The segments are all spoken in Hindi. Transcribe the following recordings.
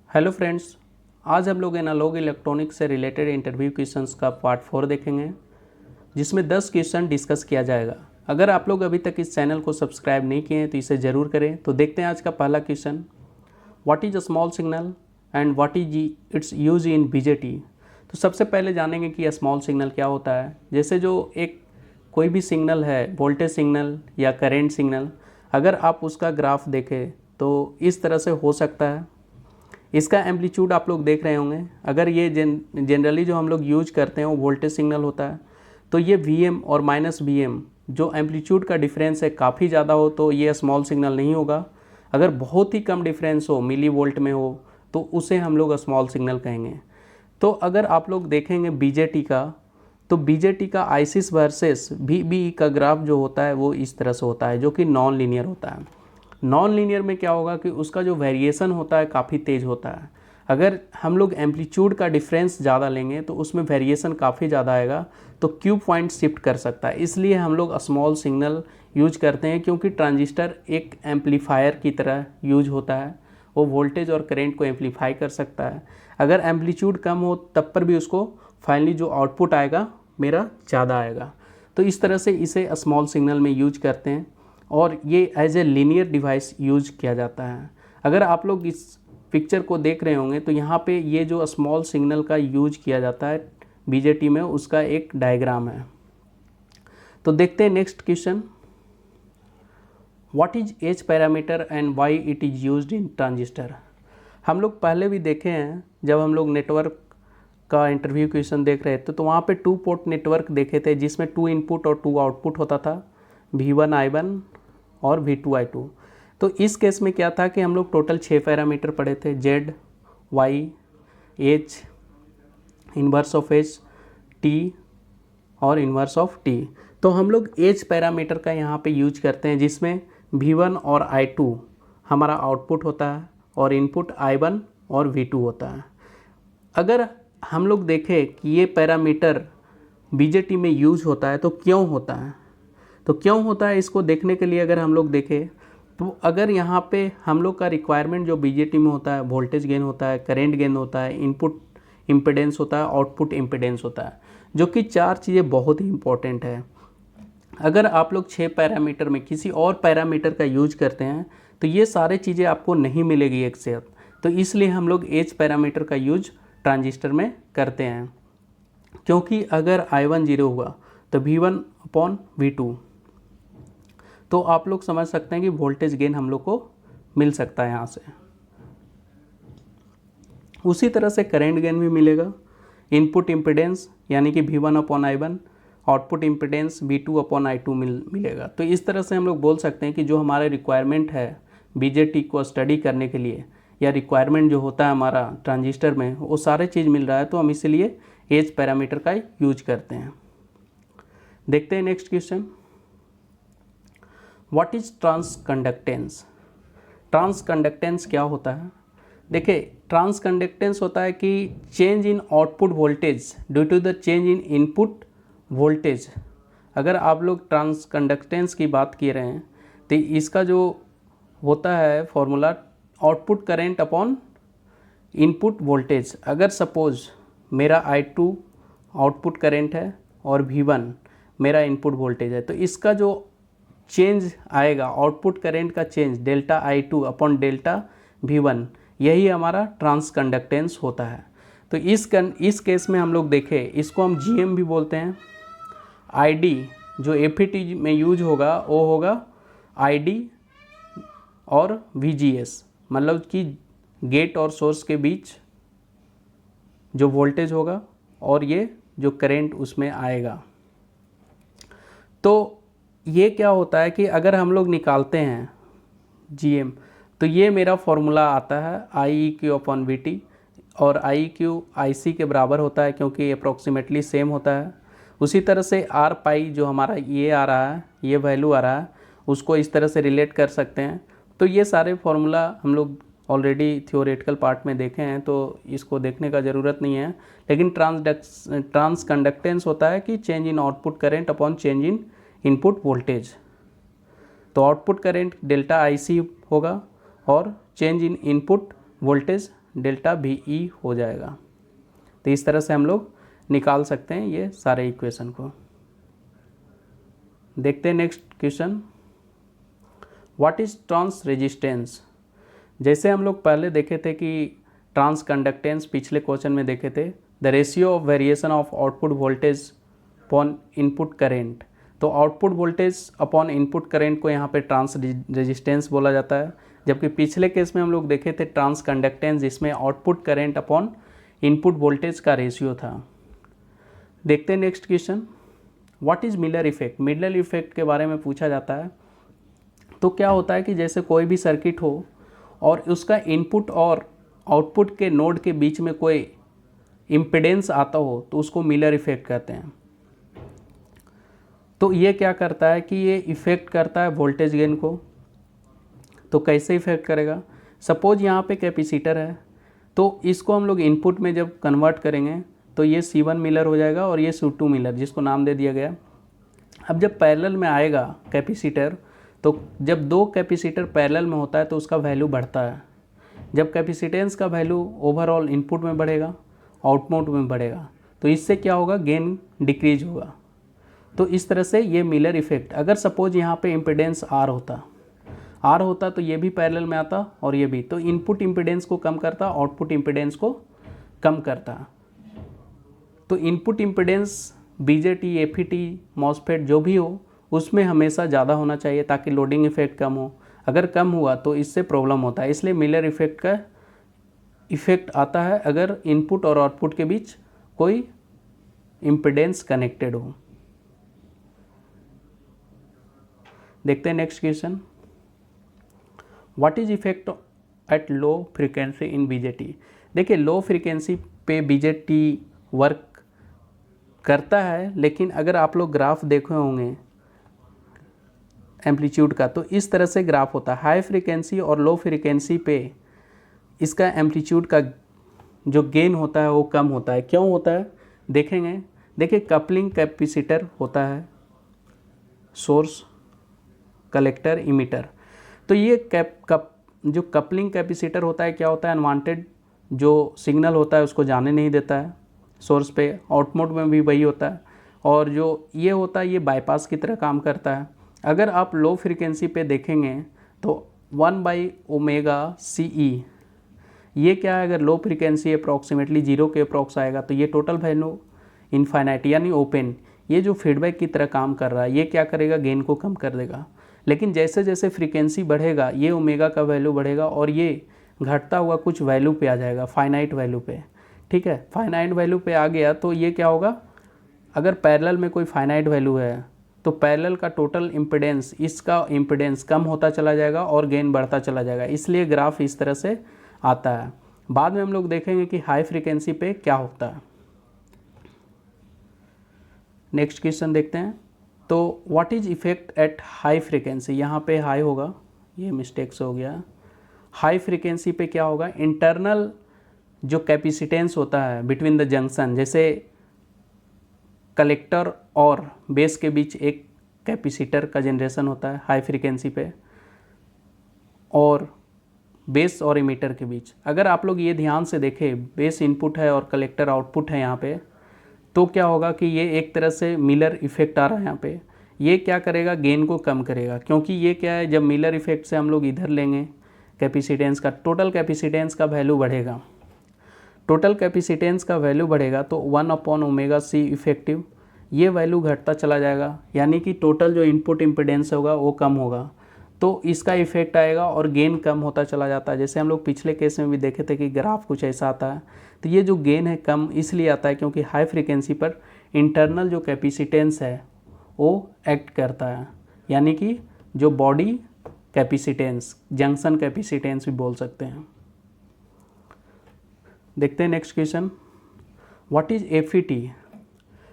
हेलो फ्रेंड्स, आज हम लोग एनालॉग इलेक्ट्रॉनिक्स से रिलेटेड इंटरव्यू क्वेश्चंस का पार्ट 4 देखेंगे, जिसमें 10 क्वेश्चन डिस्कस किया जाएगा। अगर आप लोग अभी तक इस चैनल को सब्सक्राइब नहीं किए हैं तो इसे ज़रूर करें। तो देखते हैं आज का पहला question. What is a small signal and what is it's use in BJT. तो सबसे पहले जानेंगे कि स्मॉल सिग्नल क्या होता है। जैसे जो एक कोई भी सिग्नल है, वोल्टेज सिग्नल या करेंट सिग्नल, अगर आप उसका ग्राफ देखें तो इस तरह से हो सकता है। इसका एम्पलीट्यूड आप लोग देख रहे होंगे। अगर ये जनरली जो हम लोग यूज करते हैं वो वोल्टेज सिग्नल होता है, तो ये Vm और -Vm जो एम्पलीट्यूड का डिफरेंस है काफ़ी ज़्यादा हो तो ये स्मॉल सिग्नल नहीं होगा। अगर बहुत ही कम डिफरेंस हो, मिली वोल्ट में हो, तो उसे हम लोग स्मॉल सिग्नल कहेंगे। तो अगर आप लोग देखेंगे बीजेटी का, तो बीजेटी का आइसिस वर्सेस VB का ग्राफ जो होता है वो इस तरह से होता है, जो कि नॉन लीनियर होता है। नॉन लीनियर में क्या होगा कि उसका जो वेरिएशन होता है काफ़ी तेज़ होता है। अगर हम लोग एम्पलीट्यूड का डिफरेंस ज़्यादा लेंगे तो उसमें वेरिएशन काफ़ी ज़्यादा आएगा, तो क्यू पॉइंट शिफ्ट कर सकता है। इसलिए हम लोग स्मॉल सिग्नल यूज करते हैं, क्योंकि ट्रांजिस्टर एक एम्पलीफायर की तरह यूज होता है। वो वोल्टेज और करंट को एम्पलीफाई कर सकता है। अगर एम्पलीट्यूड कम हो तब पर भी उसको फाइनली जो आउटपुट आएगा मेरा ज़्यादा आएगा। तो इस तरह से इसे स्मॉल सिग्नल में यूज करते हैं और ये as a linear device use किया जाता है। अगर आप लोग इस पिक्चर को देख रहे होंगे तो यहाँ पे ये जो स्मॉल सिग्नल का यूज किया जाता है बीजेटी में, उसका एक डायग्राम है। तो देखते हैं next question. What is H parameter and why it is used in transistor. हम लोग पहले भी देखे हैं, जब हम लोग नेटवर्क का इंटरव्यू क्वेश्चन देख रहे थे तो वहाँ पे 2 पोर्ट नेटवर्क देखे थे, जिसमें 2 इनपुट और 2 आउटपुट होता था, V1 I1 और V2 I2। तो इस केस में क्या था कि हम लोग टोटल 6 पैरामीटर पढ़े थे, Z, Y, H, inverse of H, T और इन्वर्स ऑफ T। तो हम लोग H पैरामीटर का यहाँ पे यूज करते हैं, जिसमें V1 और I2 हमारा आउटपुट होता है और इनपुट I1 और V2 होता है। अगर हम लोग देखें कि ये पैरामीटर बीजेटी में यूज होता है तो क्यों होता है, तो क्यों होता है इसको देखने के लिए अगर हम लोग देखें तो अगर यहाँ पे हम लोग का रिक्वायरमेंट जो बीजेटी में होता है, वोल्टेज गेन होता है, करंट गेन होता है, इनपुट इम्पिडेंस होता है, आउटपुट इम्पिडेंस होता है, जो कि 4 चीज़ें बहुत ही इंपॉर्टेंट है। अगर आप लोग 6 पैरामीटर में किसी और पैरामीटर का यूज करते हैं तो ये सारे चीज़ें आपको नहीं मिलेगी एक साथ। तो इसलिए हम लोग एच पैरामीटर का यूज ट्रांजिस्टर में करते हैं, क्योंकि अगर I1 0 हुआ तो V1/V2, तो आप लोग समझ सकते हैं कि वोल्टेज गेन हम लोग को मिल सकता है यहाँ से। उसी तरह से करंट गेन भी मिलेगा। इनपुट इम्पिडेंस यानी कि V1/I1, आउटपुट इम्पिडेंस V2/I2 मिलेगा। तो इस तरह से हम लोग बोल सकते हैं कि जो हमारा रिक्वायरमेंट है बीजेटी को स्टडी करने के लिए, या रिक्वायरमेंट जो होता है हमारा ट्रांजिस्टर में, वो सारे चीज़ मिल रहा है, तो हम इसलिए एच पैरामीटर का यूज करते हैं। देखते हैं next question. What is transconductance. Transconductance क्या होता है। देखिए, ट्रांसकंडक्टेंस होता है कि change in output voltage due to the change in input voltage. अगर आप लोग ट्रांसकंडक्टेंस की बात कर रहे हैं तो इसका जो होता है formula, output current upon input voltage. अगर सपोज मेरा I2 आउटपुट करेंट है और V1 मेरा इनपुट वोल्टेज है, तो इसका जो चेंज आएगा, आउटपुट करेंट का change, delta I2 upon delta V1, यही हमारा ट्रांसकंडक्टेंस होता है। तो इस केस में हम लोग देखें, इसको हम GM भी बोलते हैं। ID जो FET में यूज होगा वो होगा ID और VGS, मतलब कि गेट और सोर्स के बीच जो वोल्टेज होगा और ये जो करंट उसमें आएगा। तो ये क्या होता है कि अगर हम लोग निकालते हैं GM, तो ये मेरा फॉर्मूला आता है IEQ/VT, और IEQ IC के बराबर होता है, क्योंकि अप्रॉक्सीमेटली सेम होता है। उसी तरह से R पाई जो हमारा ये आ रहा है, ये वैल्यू आ रहा है, उसको इस तरह से रिलेट कर सकते हैं। तो ये सारे फार्मूला हम लोग ऑलरेडी थियोरेटिकल पार्ट में देखे हैं, तो इसको देखने का ज़रूरत नहीं है। लेकिन ट्रांसकंडक्टेंस होता है कि change in output current upon change in input voltage. तो आउटपुट करेंट डेल्टा IC होगा और change in input voltage delta भी ई हो जाएगा। तो इस तरह से हम लोग निकाल सकते हैं ये सारे इक्वेशन को। देखते हैं next question, what is transresistance. जैसे हम लोग पहले देखे थे कि ट्रांस कंडक्टेंस पिछले क्वेश्चन में देखे थे, the ratio of variation of output voltage upon input current. तो output voltage upon input current को यहाँ पे ट्रांस रेजिस्टेंस बोला जाता है, जबकि पिछले केस में हम लोग देखे थे ट्रांस कंडक्टेंस, जिसमें output current upon input voltage का रेशियो था। देखते हैं next question, what is Miller effect. Miller effect के बारे में पूछा जाता है। तो क्या होता है कि जैसे कोई भी सर्किट हो और उसका इनपुट और आउटपुट के नोड के बीच में कोई इम्पिडेंस आता हो तो उसको मिलर इफेक्ट कहते हैं। तो ये क्या करता है कि ये इफ़ेक्ट करता है वोल्टेज गेन को। तो कैसे इफ़ेक्ट करेगा, सपोज यहाँ पे कैपेसिटर है, तो इसको हम लोग इनपुट में जब कन्वर्ट करेंगे तो ये C1 मिलर हो जाएगा और ये C2 मिलर, जिसको नाम दे दिया गया। अब जब पैरेलल में आएगा कैपेसिटर, तो जब दो कैपेसिटर पैरेलल में होता है तो उसका वैल्यू बढ़ता है। जब कैपेसिटेंस का वैल्यू ओवरऑल इनपुट में बढ़ेगा, आउटपुट में बढ़ेगा, तो इससे क्या होगा, गेन डिक्रीज होगा। तो इस तरह से ये मिलर इफेक्ट, अगर सपोज यहाँ पे इम्पिडेंस आर होता तो ये भी पैरेलल में आता और ये भी, तो इनपुट इम्पिडेंस को कम करता, आउटपुट इम्पिडेंस को कम करता। तो input impedance BJT, FET, MOSFET जो भी हो उसमें हमेशा ज़्यादा होना चाहिए ताकि लोडिंग इफेक्ट कम हो। अगर कम हुआ तो इससे प्रॉब्लम होता है, इसलिए मिलर इफेक्ट का इफेक्ट आता है अगर इनपुट और आउटपुट के बीच कोई इम्पिडेंस कनेक्टेड हो। देखते हैं next question, what is effect at low frequency in BJT. देखिए लो फ्रीक्वेंसी पे बीजेटी वर्क करता है, लेकिन अगर आप लोग ग्राफ देखे होंगे एम्पलीट्यूड का, तो इस तरह से ग्राफ होता है। हाई फ्रीक्वेंसी और लो फ्रीक्वेंसी पे इसका एम्पलीट्यूड का जो गेन होता है वो कम होता है। क्यों होता है देखेंगे। देखिए कपलिंग कैपेसिटर होता है, सोर्स, कलेक्टर, इमीटर। तो ये जो कपलिंग कैपेसिटर होता है, क्या होता है, अनवांटेड जो सिग्नल होता है उसको जाने नहीं देता है सोर्स पे। आउटपुट में भी वही होता है। और जो ये होता है ये बाईपास की तरह काम करता है। अगर आप लो फ्रीक्वेंसी पे देखेंगे तो 1/ωCE ये क्या है, अगर लो फ्रीक्वेंसी अप्रॉक्सीमेटली 0 के अप्रॉक्स आएगा तो ये टोटल वैल्यू इनफाइनाइट यानी ओपन, ये जो फीडबैक की तरह काम कर रहा है, ये क्या करेगा, गेन को कम कर देगा। लेकिन जैसे जैसे फ्रीक्वेंसी बढ़ेगा ये ओमेगा का वैल्यू बढ़ेगा और ये घटता हुआ कुछ वैल्यू पे आ जाएगा, फाइनाइट वैल्यू पे। ठीक है, फाइनाइट वैल्यू पे आ गया तो ये क्या होगा, अगर पैरेलल में कोई फाइनाइट वैल्यू है तो पैरेलल का टोटल इम्पिडेंस, इसका इम्पिडेंस कम होता चला जाएगा और गेन बढ़ता चला जाएगा। इसलिए ग्राफ इस तरह से आता है। बाद में हम लोग देखेंगे कि हाई फ्रीक्वेंसी पे क्या होता है। नेक्स्ट क्वेश्चन देखते हैं। तो what is effect at high frequency, यहाँ पे हाई होगा, ये मिस्टेक से हो गया। हाई फ्रीक्वेंसी पे क्या होगा, इंटरनल जो कैपेसिटेंस होता है बिटवीन द जंक्शन, जैसे कलेक्टर और बेस के बीच एक कैपेसिटर का जनरेशन होता है हाई फ्रीक्वेंसी पे, और बेस और इमीटर के बीच। अगर आप लोग ये ध्यान से देखें, बेस इनपुट है और कलेक्टर आउटपुट है यहाँ पे, तो क्या होगा कि ये एक तरह से मिलर इफेक्ट आ रहा है यहाँ पे। ये क्या करेगा, गेन को कम करेगा, क्योंकि ये क्या है, जब मिलर इफेक्ट से हम लोग इधर लेंगे कैपेसिटेंस का, टोटल कैपेसिटेंस का वैल्यू बढ़ेगा। टोटल कैपेसिटेंस का वैल्यू बढ़ेगा तो 1/ωC इफेक्टिव, ये वैल्यू घटता चला जाएगा, यानी कि टोटल जो इनपुट इम्पिडेंस होगा वो कम होगा, तो इसका इफेक्ट आएगा और गेन कम होता चला जाता है। जैसे हम लोग पिछले केस में भी देखे थे कि ग्राफ कुछ ऐसा आता है। तो ये जो गेन है कम इसलिए आता है क्योंकि हाई फ्रीक्वेंसी पर इंटरनल जो कैपेसिटेंस है वो एक्ट करता है, यानी कि जो बॉडी कैपेसिटेंस, जंक्शन कैपेसिटेंस भी बोल सकते हैं। देखते हैं next question, what is FET.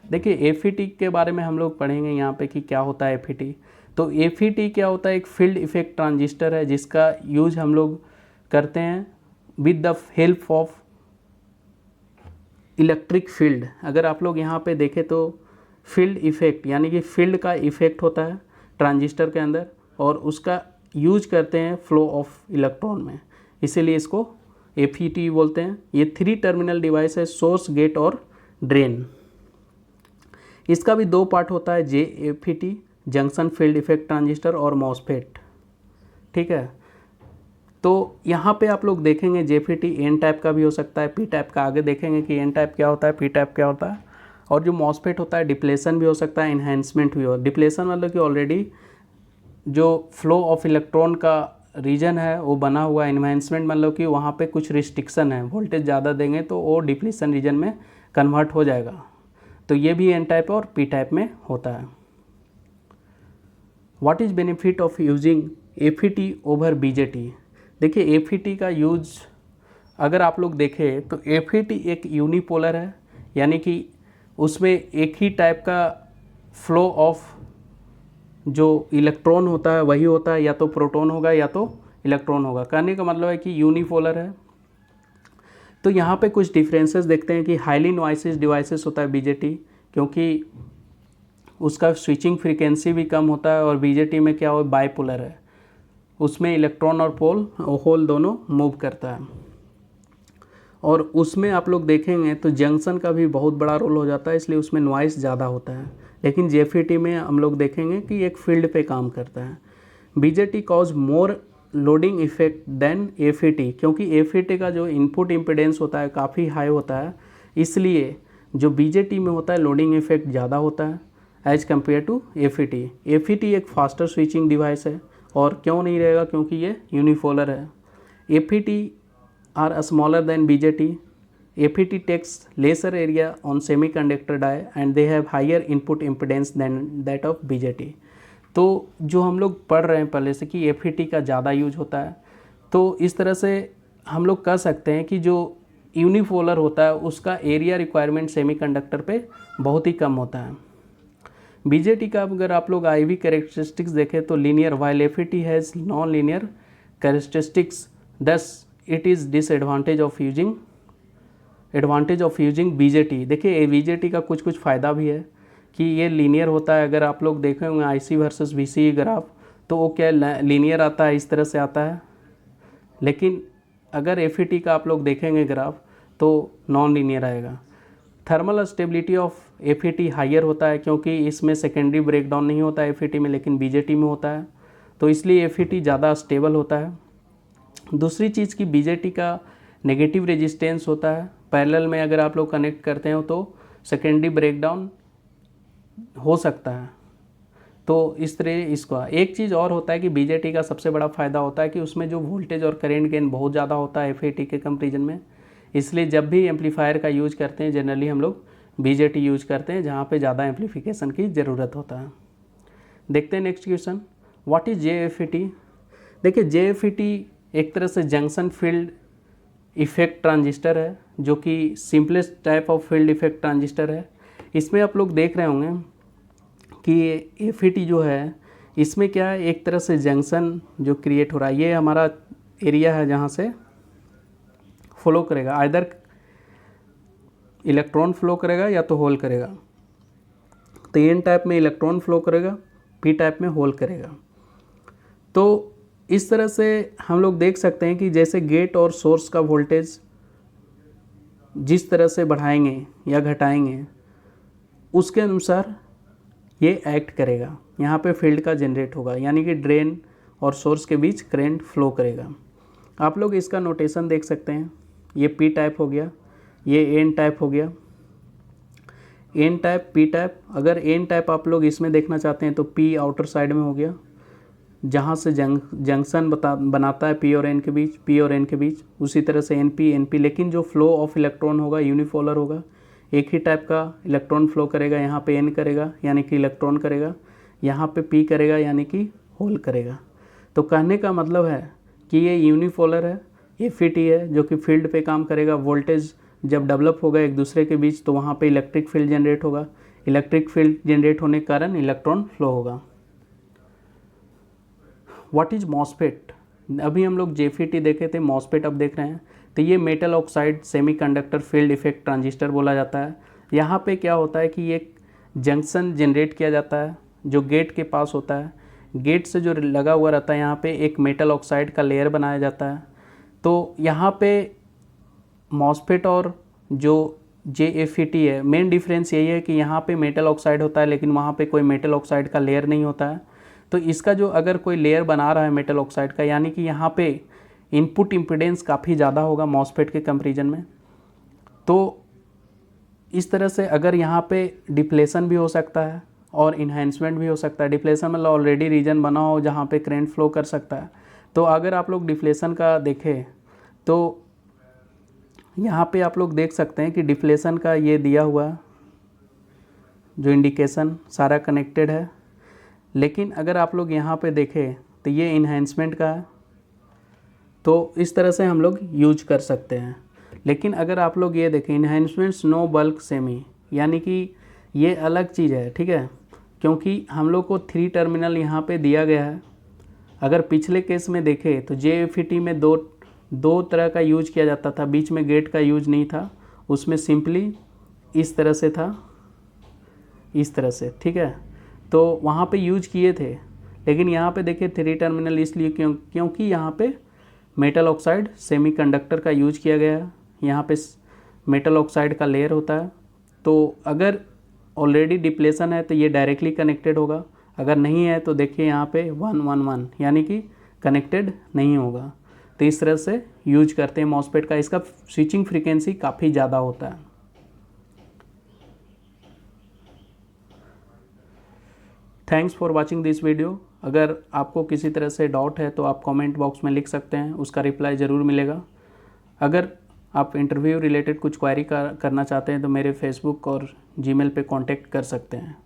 देखिए एफईटी के बारे में हम लोग पढ़ेंगे यहाँ पे कि क्या होता है एफईटी। तो एफईटी क्या होता है, एक फील्ड इफेक्ट ट्रांजिस्टर है जिसका यूज हम लोग करते हैं with the help of electric field. अगर आप लोग यहाँ पे देखें तो फील्ड इफेक्ट यानी कि फील्ड का इफेक्ट होता है ट्रांजिस्टर के अंदर और उसका यूज करते हैं फ्लो ऑफ इलेक्ट्रॉन में, इसीलिए इसको FET बोलते हैं। ये 3 टर्मिनल डिवाइस है, सोर्स, गेट और ड्रेन। इसका भी 2 पार्ट होता है, JFET junction field effect transistor और मॉसफेट। ठीक है, तो यहाँ पे आप लोग देखेंगे JFET एन टाइप का भी हो सकता है, P टाइप का। आगे देखेंगे कि एन टाइप क्या होता है, P टाइप क्या होता है। और जो मॉसफेट होता है डिप्लेशन भी हो सकता है, इन्हेंसमेंट भी हो। डिप्लेशन मतलब कि ऑलरेडी जो फ्लो ऑफ इलेक्ट्रॉन का रीजन है वो बना हुआ है। इन्हेंसमेंट मतलब कि वहाँ पे कुछ रिस्ट्रिक्शन है, वोल्टेज ज़्यादा देंगे तो वो डिप्लीशन रीजन में कन्वर्ट हो जाएगा। तो ये भी एन टाइप और P टाइप में होता है। What is benefit of using FET over BJT? देखिए FET का यूज अगर आप लोग देखें तो FET एक यूनिपोलर है, यानी कि उसमें एक ही टाइप का फ्लो ऑफ जो इलेक्ट्रॉन होता है वही होता है, या तो प्रोटॉन होगा या तो इलेक्ट्रॉन होगा। कहने का मतलब है कि यूनिपोलर है। तो यहाँ पे कुछ डिफरेंसेस देखते हैं कि हाईली नॉइसेस डिवाइसेस होता है BJT, क्योंकि उसका स्विचिंग फ्रीक्वेंसी भी कम होता है। और BJT में क्या हो, बाइपोलर है, उसमें इलेक्ट्रॉन और होल दोनों मूव करता है। और उसमें आप लोग देखेंगे तो जंक्शन का भी बहुत बड़ा रोल हो जाता है, इसलिए उसमें नॉइस ज़्यादा होता है। लेकिन JFET में हम लोग देखेंगे कि एक फील्ड पे काम करता है। BJT cause more loading effect than FET, क्योंकि FET का जो इनपुट इम्पिडेंस होता है काफ़ी हाई होता है, इसलिए जो BJT में होता है लोडिंग इफेक्ट ज़्यादा होता है as compare to FET। FET एक फास्टर स्विचिंग डिवाइस है, और क्यों नहीं रहेगा, क्योंकि ये यूनिपोलर है। FET are smaller than BJT। FET takes lesser area on semiconductor die and they have higher input impedance than that of BJT। तो जो हम लोग पढ़ रहे हैं पहले से कि FET का ज़्यादा यूज होता है, तो इस तरह से हम लोग कह सकते हैं कि जो यूनिपोलर होता है उसका एरिया रिक्वायरमेंट सेमीकंडक्टर पे बहुत ही कम होता है। BJT का अगर आप लोग IV कैरेक्टरिस्टिक्स देखें तो linear, while FET has non linear characteristics, thus it is disadvantage of using BJT। देखिए BJT का कुछ फ़ायदा भी है कि ये लीनियर होता है। अगर आप लोग देखे होंगे IC वर्सेस VC ग्राफ, तो वो क्या लीनियर आता है, इस तरह से आता है। लेकिन अगर FET का आप लोग देखेंगे ग्राफ तो नॉन लीनियर आएगा। Thermal stability of FET higher होता है, क्योंकि इसमें सेकेंडरी ब्रेकडाउन नहीं होता है FET में, लेकिन BJT में होता है, तो इसलिए FET ज़्यादा स्टेबल होता है। दूसरी चीज़ की BJT का नेगेटिव रेजिस्टेंस होता है। पैरेलल में अगर आप लोग कनेक्ट करते हो तो सेकेंडरी ब्रेकडाउन हो सकता है। तो इस तरह इसका एक चीज़ और होता है कि BJT का सबसे बड़ा फ़ायदा होता है कि उसमें जो वोल्टेज और करंट गेन बहुत ज़्यादा होता है FET के कंपेरिजन में। इसलिए जब भी एम्पलीफायर का यूज करते हैं जनरली हम लोग BJT यूज करते हैं, जहाँ पे ज़्यादा एम्पलीफिकेशन की ज़रूरत होता है। देखते हैं next question, what is JFET? देखिए JFET एक तरह से जंक्शन फील्ड इफेक्ट ट्रांजिस्टर है, जो कि simplest type of field effect transistor है। इसमें आप लोग देख रहे होंगे कि FET जो है इसमें क्या है, एक तरह से जंक्शन जो क्रिएट हो रहा है, ये हमारा एरिया है जहाँ से फ्लो करेगा, आइदर इलेक्ट्रॉन फ्लो करेगा या तो होल करेगा। तो एन टाइप में इलेक्ट्रॉन फ्लो करेगा, P टाइप में होल करेगा। तो इस तरह से हम लोग देख सकते हैं कि जैसे गेट और सोर्स का वोल्टेज जिस तरह से बढ़ाएंगे या घटाएंगे उसके अनुसार ये एक्ट करेगा। यहाँ पे फील्ड का जनरेट होगा, यानी कि ड्रेन और सोर्स के बीच करंट फ्लो करेगा। आप लोग इसका नोटेशन देख सकते हैं, ये P टाइप हो गया, ये एन टाइप हो गया, एन टाइप P टाइप। अगर एन टाइप आप लोग इसमें देखना चाहते हैं तो P आउटर साइड में हो गया, जहाँ से जंक्शन बनाता है P और N के बीच, उसी तरह से NP। लेकिन जो फ्लो ऑफ इलेक्ट्रॉन होगा यूनिपोलर होगा, एक ही टाइप का इलेक्ट्रॉन फ्लो करेगा। यहाँ पे N करेगा यानी कि इलेक्ट्रॉन करेगा, यहाँ पे P करेगा यानी कि होल करेगा। तो कहने का मतलब है कि ये यूनिपोलर है, FET है जो कि फील्ड पे काम करेगा। वोल्टेज जब डेवलप होगा एक दूसरे के बीच तो वहाँ पे इलेक्ट्रिक फील्ड जनरेट होगा, इलेक्ट्रिक फील्ड जनरेट होने के कारण इलेक्ट्रॉन फ्लो होगा। What is MOSFET? अभी हम लोग JFET देखे थे, मॉसफेट अब देख रहे हैं। तो ये metal oxide semiconductor field effect transistor बोला जाता है। यहाँ पे क्या होता है कि एक जंक्शन जनरेट किया जाता है जो गेट के पास होता है। गेट से जो लगा हुआ रहता है यहाँ पे एक मेटल ऑक्साइड का लेयर बनाया जाता है। तो यहाँ पे मॉस्फेट और जो JFET है, मेन डिफरेंस यही है कि यहाँ पे मेटल ऑक्साइड होता है लेकिन वहाँ पे कोई मेटल ऑक्साइड का लेयर नहीं होता है। तो इसका जो अगर कोई लेयर बना रहा है मेटल ऑक्साइड का, यानी कि यहाँ पे इनपुट इम्पीडेंस काफ़ी ज़्यादा होगा मॉस्फेट के कंपैरिजन में। तो इस तरह से अगर यहाँ पे डिप्लेशन भी हो सकता है और इन्हेंसमेंट भी हो सकता है। डिप्लेशन मतलब ऑलरेडी रीजन बना हो जहाँ पे करंट फ्लो कर सकता है। तो अगर आप लोग डिप्लेशन का देखें तो यहाँ पे आप लोग देख सकते हैं कि डिप्लेशन का ये दिया हुआ जो इंडिकेशन सारा कनेक्टेड है। लेकिन अगर आप लोग यहाँ पे देखें तो ये इन्हेंसमेंट का है, तो इस तरह से हम लोग यूज कर सकते हैं। लेकिन अगर आप लोग ये देखें इन्हेंसमेंट्स नो बल्क सेमी, यानी कि ये अलग चीज़ है, ठीक है, क्योंकि हम लोग को 3 टर्मिनल यहाँ पे दिया गया है। अगर पिछले केस में देखें तो JFET में दो तरह का यूज किया जाता था, बीच में गेट का यूज नहीं था, उसमें सिंपली इस तरह से था, इस तरह से, ठीक है, तो वहाँ पे यूज किए थे। लेकिन यहाँ पे देखिए 3 टर्मिनल इसलिए क्योंकि यहाँ पे मेटल ऑक्साइड सेमीकंडक्टर का यूज किया गया है, यहाँ पे मेटल ऑक्साइड का लेयर होता है। तो अगर ऑलरेडी डिप्लेशन है तो ये डायरेक्टली कनेक्टेड होगा, अगर नहीं है तो देखिए यहाँ पे 111 यानी कि कनेक्टेड नहीं होगा। तो इस तरह से यूज करते हैं मॉस्फेट का, इसका स्विचिंग फ्रीक्वेंसी काफ़ी ज़्यादा होता है। Thanks for watching this video. अगर आपको किसी तरह से डाउट है तो आप कमेंट बॉक्स में लिख सकते हैं, उसका रिप्लाई ज़रूर मिलेगा। अगर आप इंटरव्यू रिलेटेड कुछ क्वेरी करना चाहते हैं तो मेरे फेसबुक और जीमेल पे कांटेक्ट कर सकते हैं।